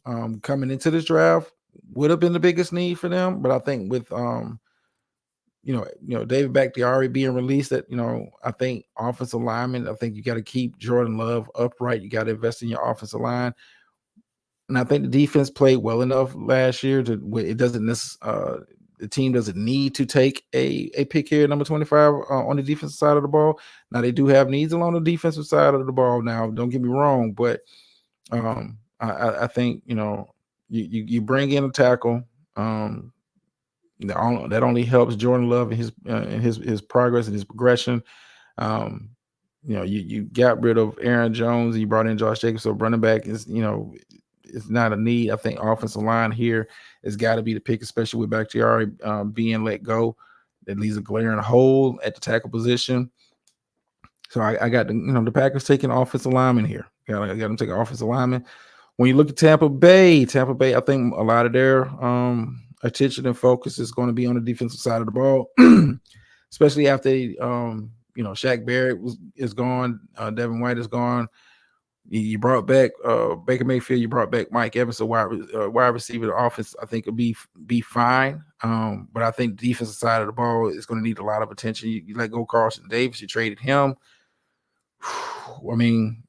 [SPEAKER 1] coming into this draft would have been the biggest need for them, but I think with David Bakhtiari being released, that I think offensive lineman. I think you got to keep Jordan Love upright. You got to invest in your offensive line, and I think the defense played well enough last year to it doesn't the team doesn't need to take a pick here, number 25 on the defensive side of the ball. Now they do have needs along the defensive side of the ball. Now, don't get me wrong, but I think you bring in a tackle. That only helps Jordan Love and his progress and his progression. You got rid of Aaron Jones and you brought in Josh Jacobs. So running back is it's not a need. I think offensive line here has got to be the pick, especially with Bakhtiari being let go. That leaves a glaring hole at the tackle position. So I got the Packers taking offensive lineman here. I got them taking offensive lineman. When you look at Tampa Bay, I think a lot of their attention and focus is going to be on the defensive side of the ball, especially after Shaq Barrett is gone, Devin White is gone. You brought back Baker Mayfield. You brought back Mike Evans, a wide receiver. The offense, I think, will be fine. But I think the defensive side of the ball is going to need a lot of attention. You let go Carson Davis. You traded him. I mean,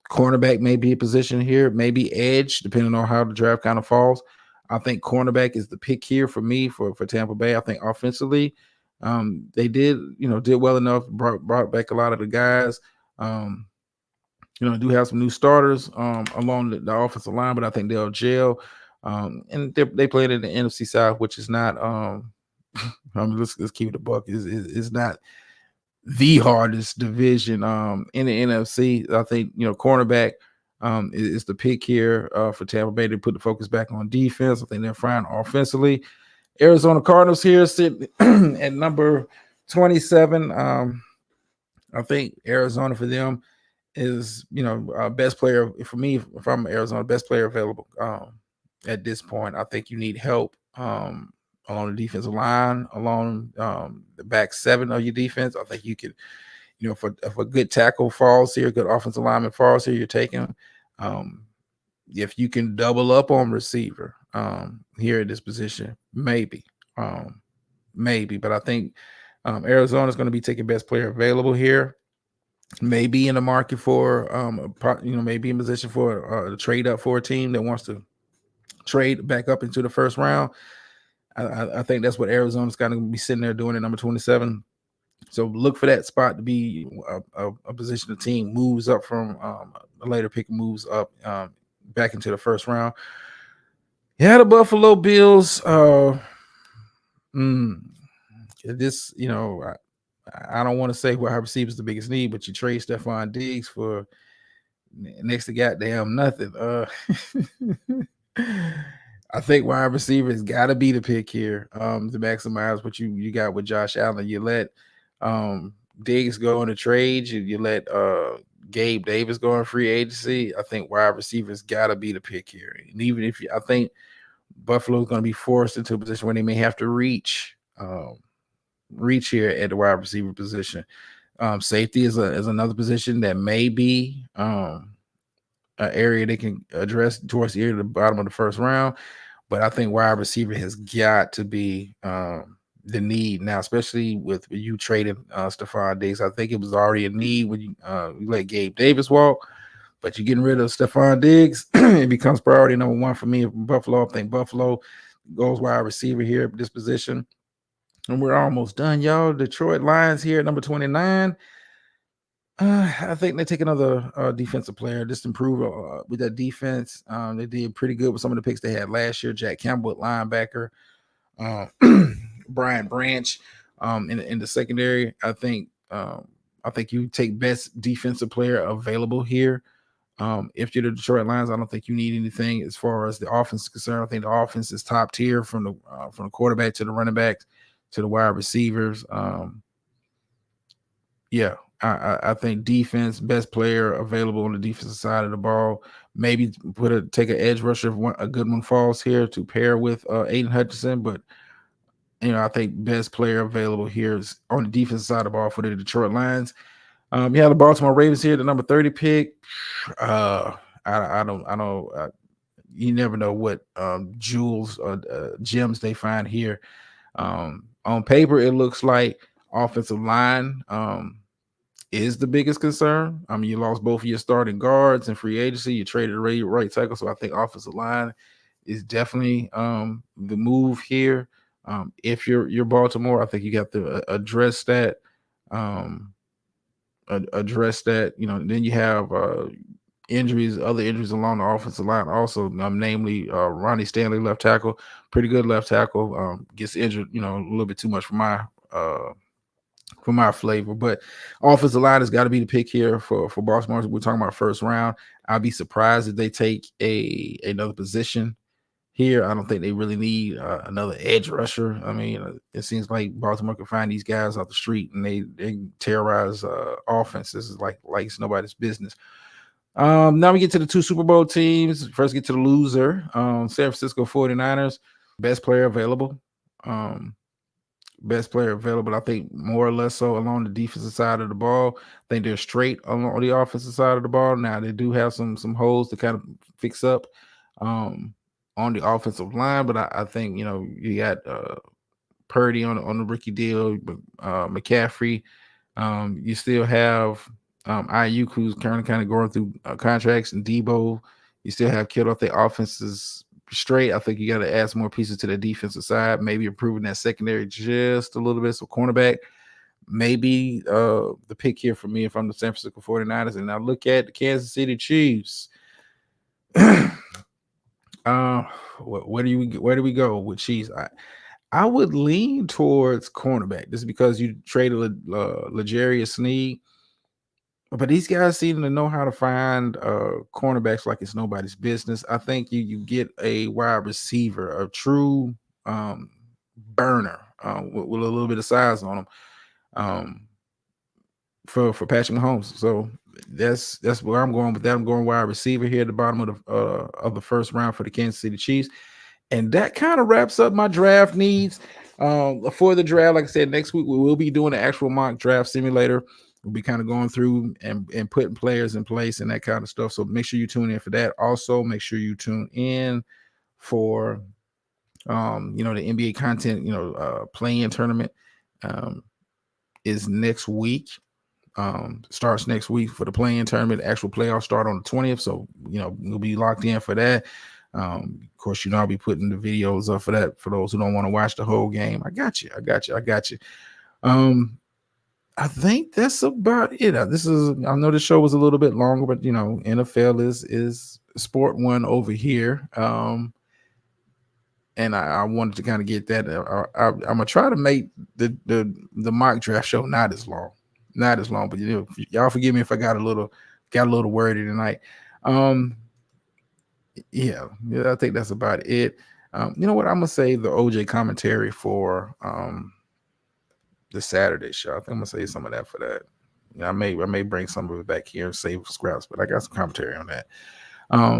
[SPEAKER 1] cornerback may be a position here, maybe edge, depending on how the draft kind of falls. I think cornerback is the pick here for me for Tampa Bay. I think offensively, they did well enough, brought back a lot of the guys. Do have some new starters along the offensive line, but I think they'll gel. And they played in the NFC South, which is not. Let's keep it a buck. Is not the hardest division in the NFC. I think cornerback is the pick here for Tampa Bay to put the focus back on defense. I think they're fine offensively. Arizona Cardinals here sitting at number 27. I think Arizona for them is best player for me. If I'm Arizona, best player available at this point. I think you need help along the defensive line, along the back seven of your defense. I think you could, if a good tackle falls here, good offensive lineman falls here, you're taking. If you can double up on receiver here at this position, maybe. But I think Arizona is going to be taking best player available here. Maybe in the market for maybe in position for a trade up for a team that wants to trade back up into the first round. I think that's what Arizona's got to be sitting there doing at number 27. So look for that spot to be a position the team moves up from a later pick, moves up back into the first round. Yeah, the Buffalo Bills. This, I don't want to say wide receiver is the biggest need, but you trade Stephon Diggs for next to goddamn nothing. I think wide receiver has got to be the pick here to maximize what you got with Josh Allen. You let Diggs go in the trade. You let Gabe Davis go in free agency. I think wide receivers got to be the pick here. And even if I think Buffalo is going to be forced into a position where they may have to reach here at the wide receiver position. Safety is another position that may be an area they can address towards the bottom of the first round. But I think wide receiver has got to be the need now, especially with you trading Stephon Diggs. I think it was already a need when you let Gabe Davis walk, but you're getting rid of Stephon Diggs. It becomes priority number one for me. Buffalo, I think Buffalo goes wide receiver here at this position. And we're almost done, y'all. Detroit Lions here at number 29. I think they take another defensive player, just improve with that defense. They did pretty good with some of the picks they had last year. Jack Campbell, linebacker, Brian Branch in the secondary. I think you take best defensive player available here. If you're the Detroit Lions, I don't think you need anything as far as the offense is concerned. I think the offense is top tier from the quarterback to the running backs to the wide receivers. I think defense, best player available on the defensive side of the ball. Maybe take an edge rusher if a good one falls here to pair with Aiden Hutchinson. But I think best player available here is on the defensive side of the ball for the Detroit Lions. You have the Baltimore Ravens here, the number 30 pick. I don't. You never know what jewels or gems they find here. On paper, it looks like offensive line is the biggest concern. You lost both of your starting guards in free agency. You traded right tackle, so I think offensive line is definitely the move here. If you're Baltimore, I think you got to address that. Then you have other injuries along the offensive line also, namely Ronnie Stanley, left tackle, pretty good left tackle, gets injured, a little bit too much for my flavor. But offensive line has got to be the pick here for Baltimore. We're talking about first round. I'll be surprised if they take another position here. I don't think they really need another edge rusher. I mean, it seems like Baltimore can find these guys off the street and they terrorize offenses like it's nobody's business. Now we get to the two Super Bowl teams. First, get to the loser, San Francisco 49ers. Best player available. I think more or less so along the defensive side of the ball. I think they're straight on the offensive side of the ball. Now they do have some holes to kind of fix up on the offensive line, but I think you got Purdy on the rookie deal, McCaffrey. You still have Ayuk, who's currently kind of going through contracts, and Debo. You still have Kittle. I think offenses straight. I think you got to add some more pieces to the defensive side, maybe improving that secondary just a little bit. So cornerback, maybe the pick here for me if I'm the San Francisco 49ers, and I look at the Kansas City Chiefs. Where do we go with Chiefs? I would lean towards cornerback. This is because you traded L'Jarius Sneed, but these guys seem to know how to find cornerbacks like it's nobody's business. I think you get a wide receiver, a true burner with a little bit of size on him for Patrick Mahomes. So that's where I'm going with that. I'm going wide receiver here at the bottom of the first round for the Kansas City Chiefs. And that kind of wraps up my draft needs for the draft. Like I said, next week we will be doing an actual mock draft simulator. We'll be kind of going through and putting players in place and that kind of stuff. So make sure you tune in for that. Also, make sure you tune in for the NBA content, play-in tournament is next week. Starts next week for the play-in tournament. Actual playoffs start on the 20th. So, we'll be locked in for that. Of course, I'll be putting the videos up for that for those who don't want to watch the whole game. I got you. I think that's about it. I know the show was a little bit longer, but NFL is sport one over here. And I wanted to kind of get that. I'm gonna try to make the mock draft show not as long, but y'all forgive me if I got a little wordy tonight. Yeah, I think that's about it. You know what? I'm gonna save the OJ commentary for the Saturday show. I think I'm gonna save some of that for that. I may bring some of it back here and save scraps, but I got some commentary on that. I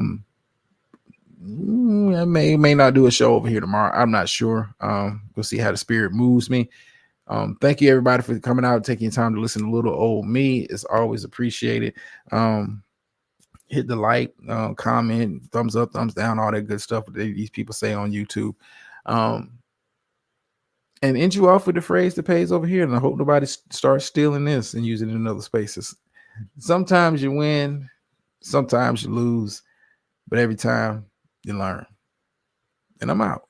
[SPEAKER 1] may not do a show over here tomorrow. I'm not sure. We'll see how the spirit moves me. Thank you everybody for coming out, taking time to listen to little old me. It's always appreciated. Hit the like, comment, thumbs up, thumbs down, all that good stuff that these people say on YouTube. And end you off with the phrase that pays over here. And I hope nobody starts stealing this and using it in other spaces. Sometimes you win, sometimes you lose, but every time you learn. And I'm out.